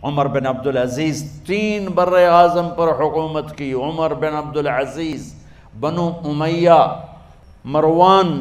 عمر بن عبدالعزیز 3 بر اعظم پر حکومت کی. عمر بن عبدالعزیز، بنو امیہ، مروان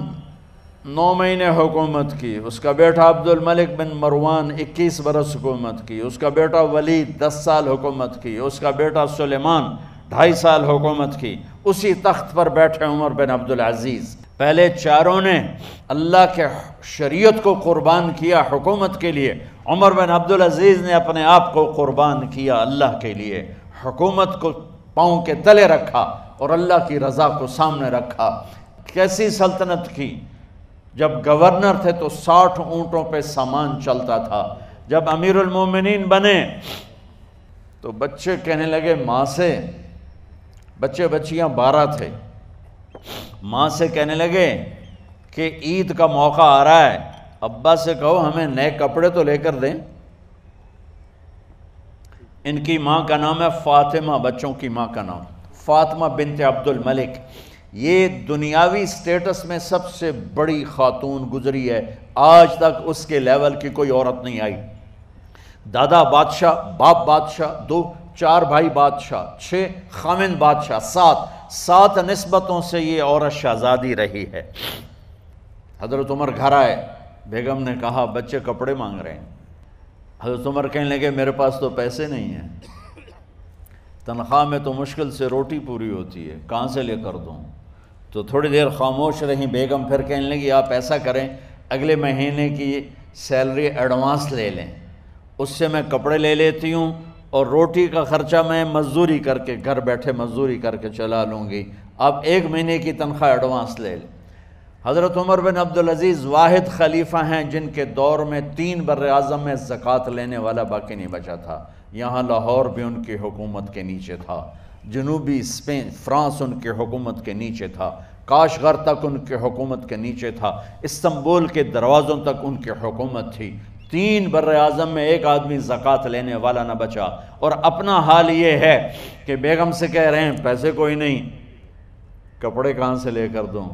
9 مہینے حکومت کی. اس کا بیٹا عبد الملک بن مروان 21 برس حکومت کی. اس کا بیٹا ولید 10 سال حکومت کی. اس کا بیٹا سلیمان 2.5 سال حکومت کی. اسی تخت پر بیٹھے عمر بن عبدالعزیز. پہلے چاروں نے اللہ کے شریعت کو قربان کیا حکومت کے لیے. عمر بن عبدالعزیز نے اپنے آپ کو قربان کیا اللہ کے لیے، حکومت کو پاؤں کے تلے رکھا اور اللہ کی رضا کو سامنے رکھا. کیسی سلطنت کی؟ جب گورنر تھے تو 60 اونٹوں پہ سامان چلتا تھا. جب امیر المومنین بنے تو بچے کہنے لگے ماں سے، بچے بچیاں 12 تھے، ماں سے کہنے لگے کہ عید کا موقع آ رہا ہے، ابا سے کہو ہمیں نئے کپڑے تو لے کر دیں. ان کی ماں کا نام ہے فاطمہ، بچوں کی ماں کا نام فاطمہ بنت عبد الملک. یہ دنیاوی سٹیٹس میں سب سے بڑی خاتون گزری ہے، آج تک اس کے لیول کی کوئی عورت نہیں آئی. دادا بادشاہ، باپ بادشاہ، 4 بھائی بادشاہ، 6 خامند بادشاہ، 7 نسبتوں سے یہ عورت شہزادی رہی ہے. حضرت عمر گھر آئے، بیگم نے کہا بچے کپڑے مانگ رہے ہیں. حضرت عمر کہنے لگے میرے پاس تو پیسے نہیں ہیں، تنخواہ میں تو مشکل سے روٹی پوری ہوتی ہے، کہاں سے لے کر دوں؟ تو تھوڑی دیر خاموش رہیں. بیگم پھر کہنے لگی آپ ایسا کریں، اگلے مہینے کی سیلری ایڈوانس لے لیں، اس سے میں کپڑے لے لیتی ہوں اور روٹی کا خرچہ میں مزدوری کر کے گھر بیٹھے مزدوری کر کے چلا لوں گی، آپ 1 مہینے کی تنخواہ ایڈوانس لے لیں. حضرت عمر بن عبدالعزیز واحد خلیفہ ہیں جن کے دور میں 3 بر اعظم میں زکوٰۃ لینے والا باقی نہیں بچا تھا. یہاں لاہور بھی ان کی حکومت کے نیچے تھا، جنوبی اسپین فرانس ان کی حکومت کے نیچے تھا، کاشغر تک ان کی حکومت کے نیچے تھا، استنبول کے دروازوں تک ان کی حکومت تھی. 3 بر اعظم میں ایک آدمی زکوٰۃ لینے والا نہ بچا. اور اپنا حال یہ ہے کہ بیگم سے کہہ رہے ہیں پیسے کوئی نہیں، کپڑے کہاں سے لے کر دوں؟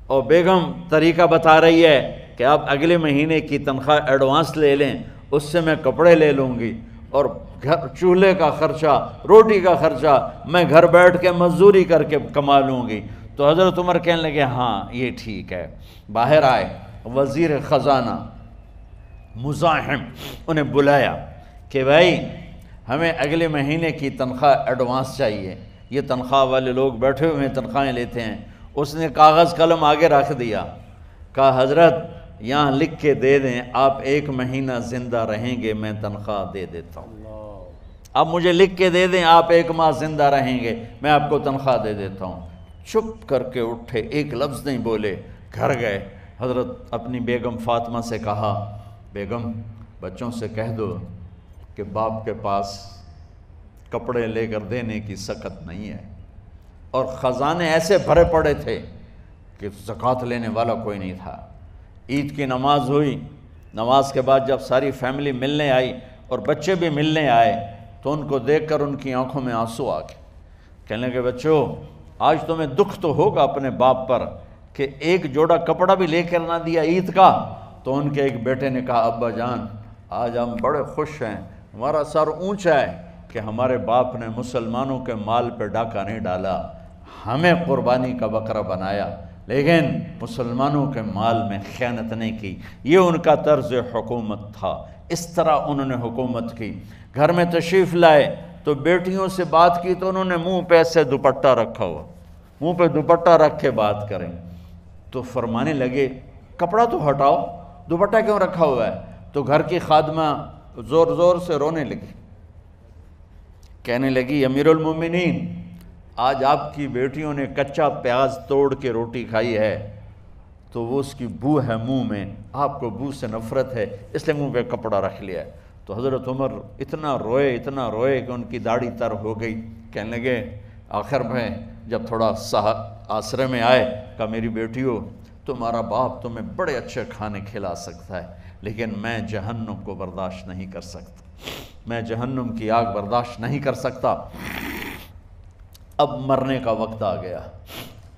اور بیگم طریقہ بتا رہی ہے کہ آپ اگلے مہینے کی تنخواہ ایڈوانس لے لیں، اس سے میں کپڑے لے لوں گی اور چولہے کا خرچہ، روٹی کا خرچہ میں گھر بیٹھ کے مزدوری کر کے کما لوں گی. تو حضرت عمر کہنے لگے ہاں یہ ٹھیک ہے. باہر آئے وزیر خزانہ مزاحم، انہیں بلایا کہ بھائی ہمیں اگلے مہینے کی تنخواہ ایڈوانس چاہیے. یہ تنخواہ والے لوگ بیٹھے ہوئے تنخواہیں لیتے ہیں. اس نے کاغذ قلم آگے رکھ دیا، کہا حضرت یہاں لکھ کے دے دیں آپ 1 مہینہ زندہ رہیں گے میں تنخواہ دے دیتا ہوں. اب مجھے لکھ کے دے دیں آپ 1 ماہ زندہ رہیں گے میں آپ کو تنخواہ دے دیتا ہوں. چپ کر کے اٹھے، ایک لفظ نہیں بولے، گھر گئے. حضرت اپنی بیگم فاطمہ سے کہا بیگم بچوں سے کہہ دو کہ باپ کے پاس کپڑے لے کر دینے کی سکت نہیں ہے. اور خزانے ایسے بھرے پڑے تھے کہ زکوٰۃ لینے والا کوئی نہیں تھا. عید کی نماز ہوئی، نماز کے بعد جب ساری فیملی ملنے آئی اور بچے بھی ملنے آئے تو ان کو دیکھ کر ان کی آنکھوں میں آنسو آ گئے. کہنے لگے بچوں آج تمہیں دکھ تو ہوگا اپنے باپ پر کہ ایک جوڑا کپڑا بھی لے کر نہ دیا عید کا. تو ان کے ایک بیٹے نے کہا ابا جان آج ہم بڑے خوش ہیں، ہمارا سر اونچا ہے کہ ہمارے باپ نے مسلمانوں کے مال پہ ڈاکہ نہیں ڈالا، ہمیں قربانی کا بکرا بنایا لیکن مسلمانوں کے مال میں خیانت نہیں کی. یہ ان کا طرز حکومت تھا، اس طرح انہوں نے حکومت کی. گھر میں تشریف لائے تو بیٹیوں سے بات کی تو انہوں نے منہ پہ ایسے دوپٹہ رکھا ہوا، منہ پہ دوپٹہ رکھ کے بات کریں. تو فرمانے لگے کپڑا تو ہٹاؤ، دوپٹہ کیوں رکھا ہوا ہے؟ تو گھر کی خادمہ زور زور سے رونے لگی، کہنے لگی امیر المومنین آج آپ کی بیٹیوں نے کچا پیاز توڑ کے روٹی کھائی ہے تو وہ اس کی بو ہے منہ میں، آپ کو بو سے نفرت ہے اس لیے منہ پہ کپڑا رکھ لیا ہے. تو حضرت عمر اتنا روئے کہ ان کی داڑھی تر ہو گئی. کہنے لگے آخر میں جب تھوڑا آسرے میں آئے کہا میری بیٹیوں تمہارا باپ تمہیں بڑے اچھے کھانے کھلا سکتا ہے لیکن میں جہنم کو برداشت نہیں کر سکتا، میں جہنم کی آگ برداشت نہیں کر سکتا. اب مرنے کا وقت آ گیا.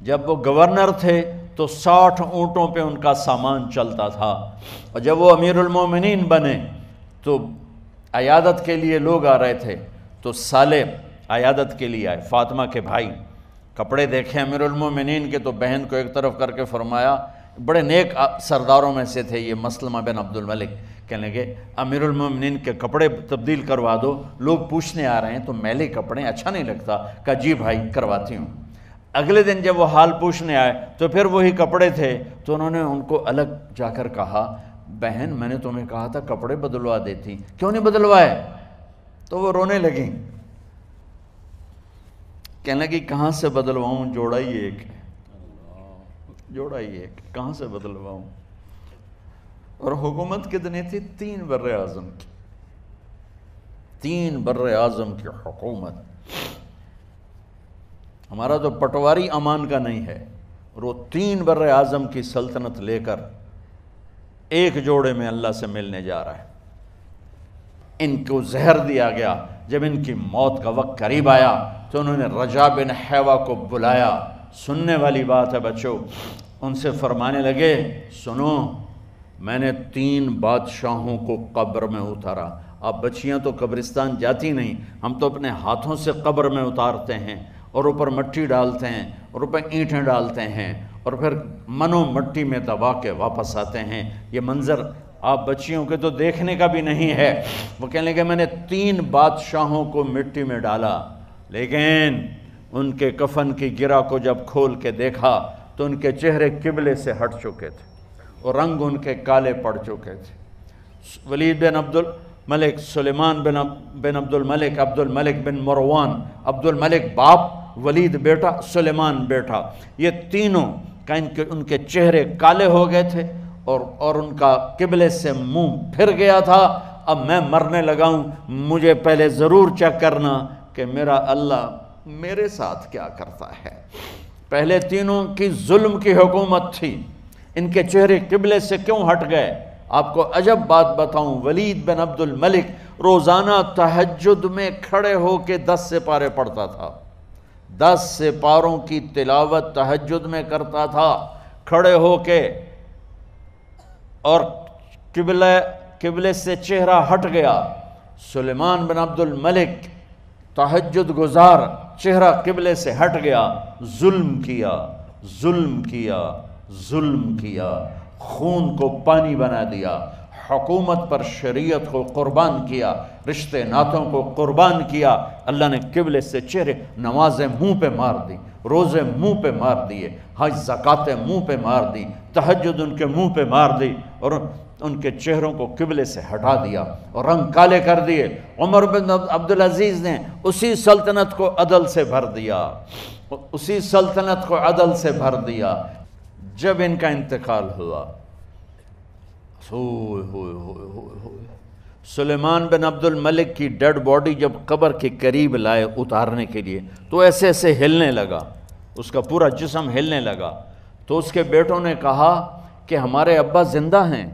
جب وہ گورنر تھے تو 60 اونٹوں پہ ان کا سامان چلتا تھا، اور جب وہ امیر المومنین بنے تو عیادت کے لیے لوگ آ رہے تھے تو سالے عیادت کے لیے آئے، فاطمہ کے بھائی، کپڑے دیکھے امیر المومنین کے تو بہن کو ایک طرف کر کے فرمایا، بڑے نیک سرداروں میں سے تھے یہ مسلمہ بن عبد الملک، کہنے لگے امیر المومنین کے کپڑے تبدیل کروا دو، لوگ پوچھنے آ رہے ہیں تو میلے کپڑے اچھا نہیں لگتا، کہا جی بھائی کرواتی ہوں۔ اگلے دن جب وہ حال پوچھنے آئے تو پھر وہی کپڑے تھے، تو انہوں نے ان کو الگ جا کر کہا بہن میں نے تمہیں کہا تھا کپڑے بدلوا دیتی، کیوں نہیں بدلوائے؟ تو وہ رونے لگیں، کہنے لگی کہاں سے بدلواؤں، جوڑا ہی ایک ہے، جوڑا ہی ایک، کہاں سے بدلواؤں؟ اور حکومت کتنی تھی؟ 3 بر اعظم کی، 3 بر اعظم کی حکومت۔ ہمارا تو پٹواری امان کا نہیں ہے، اور وہ 3 بر اعظم کی سلطنت لے کر ایک جوڑے میں اللہ سے ملنے جا رہا ہے۔ ان کو زہر دیا گیا، جب ان کی موت کا وقت قریب آیا تو انہوں نے رجا بن حیوہ کو بلایا، سننے والی بات ہے بچوں، ان سے فرمانے لگے سنو میں نے 3 بادشاہوں کو قبر میں اتارا، اب بچیاں تو قبرستان جاتی نہیں، ہم تو اپنے ہاتھوں سے قبر میں اتارتے ہیں اور اوپر مٹی ڈالتے ہیں اور اوپر اینٹیں ڈالتے ہیں اور پھر منو مٹی میں دبا کے واپس آتے ہیں، یہ منظر آپ بچیوں کے تو دیکھنے کا بھی نہیں ہے۔ وہ کہنے لگے میں نے 3 بادشاہوں کو مٹی میں ڈالا، لیکن ان کے کفن کی گرہ کو جب کھول کے دیکھا تو ان کے چہرے قبلے سے ہٹ چکے تھے اور رنگ ان کے کالے پڑ چکے تھے۔ ولید بن عبد الملک، سلیمان بن عبد الملک، عبد الملک بن مروان، عبد الملک باپ، ولید بیٹا، سلیمان بیٹا، یہ تینوں کا ان کے چہرے کالے ہو گئے تھے اور ان کا قبلے سے منہ پھر گیا تھا۔ اب میں مرنے لگا ہوں، مجھے پہلے ضرور چیک کرنا کہ میرا اللہ میرے ساتھ کیا کرتا ہے۔ پہلے تینوں کی ظلم کی حکومت تھی، ان کے چہرے قبلے سے کیوں ہٹ گئے؟ آپ کو عجب بات بتاؤں، ولید بن عبد الملک روزانہ تہجد میں کھڑے ہو کے 10 سپارے پڑھتا تھا، 10 سپاروں کی تلاوت تہجد میں کرتا تھا کھڑے ہو کے، اور قبلے سے چہرہ ہٹ گیا۔ سلیمان بن عبد الملک تہجد گزار، چہرہ قبلے سے ہٹ گیا، ظلم کیا، ظلم کیا، ظلم کیا، خون کو پانی بنا دیا، حکومت پر شریعت کو قربان کیا، رشتے ناتوں کو قربان کیا۔ اللہ نے قبلے سے چہرے، نمازیں منہ پہ مار دی، روزے منہ پہ مار دیے، حج زکاتیں منہ پہ مار دی، تہجد ان کے منہ پہ مار دی، اور ان کے چہروں کو قبلے سے ہٹا دیا اور رنگ کالے کر دیے۔ عمر بن عبدالعزیز نے اسی سلطنت کو عدل سے بھر دیا، اسی سلطنت کو عدل سے بھر دیا۔ جب ان کا انتقال ہوا، سلیمان بن عبد الملک کی ڈیڈ باڈی جب قبر کے قریب لائے اتارنے کے لیے تو ایسے ایسے ہلنے لگا، اس کا پورا جسم ہلنے لگا، تو اس کے بیٹوں نے کہا کہ ہمارے ابا زندہ ہیں،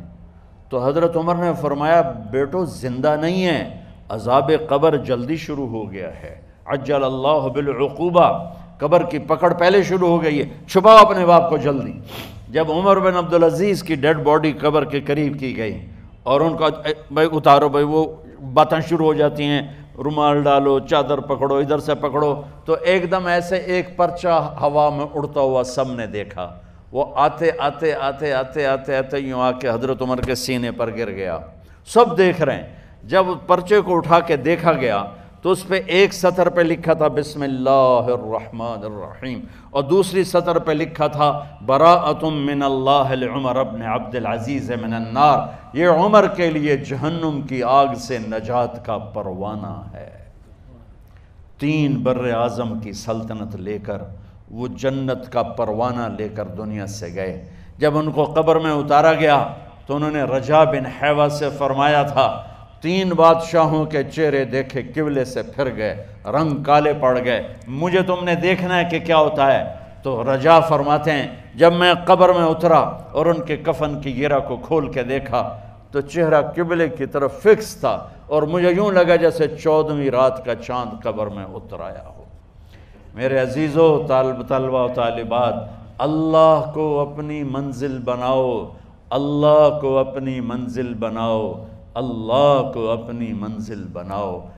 تو حضرت عمر نے فرمایا بیٹو زندہ نہیں ہیں، عذاب قبر جلدی شروع ہو گیا ہے، عجل اللہ بالعقوبہ، قبر کی پکڑ پہلے شروع ہو گئی ہے، چھپاؤ اپنے باپ کو جلدی۔ جب عمر بن عبدالعزیز کی ڈیڈ باڈی قبر کے قریب کی گئی اور ان کا بھائی اتارو، بھائی وہ باتیں شروع ہو جاتی ہیں، رومال ڈالو، چادر پکڑو، ادھر سے پکڑو، تو ایک دم ایسے ایک پرچہ ہوا میں اڑتا ہوا سب نے دیکھا، وہ آتے آتے آتے آتے آتے آتے یوں آ کے حضرت عمر کے سینے پر گر گیا، سب دیکھ رہے ہیں۔ جب پرچے کو اٹھا کے دیکھا گیا تو اس پہ ایک سطر پہ لکھا تھا بسم اللہ الرحمن الرحیم، اور دوسری سطر پہ لکھا تھا براءۃ من اللہ لعمر بن عبد العزیز من النار، یہ عمر کے لیے جہنم کی آگ سے نجات کا پروانہ ہے۔ 3 بر اعظم کی سلطنت لے کر وہ جنت کا پروانہ لے کر دنیا سے گئے۔ جب ان کو قبر میں اتارا گیا تو انہوں نے رجا بن حیوہ سے فرمایا تھا 3 بادشاہوں کے چہرے دیکھے قبلے سے پھر گئے، رنگ کالے پڑ گئے، مجھے تم نے دیکھنا ہے کہ کیا ہوتا ہے؟ تو رجا فرماتے ہیں جب میں قبر میں اترا اور ان کے کفن کی گرہ کو کھول کے دیکھا تو چہرہ قبلے کی طرف فکس تھا، اور مجھے یوں لگا جیسے 14ویں رات کا چاند قبر میں اتر آیا ہو۔ میرے عزیزو، طلبہ و طالبات، اللہ کو اپنی منزل بناؤ، اللہ کو اپنی منزل بناؤ، اللہ کو اپنی منزل بناؤ۔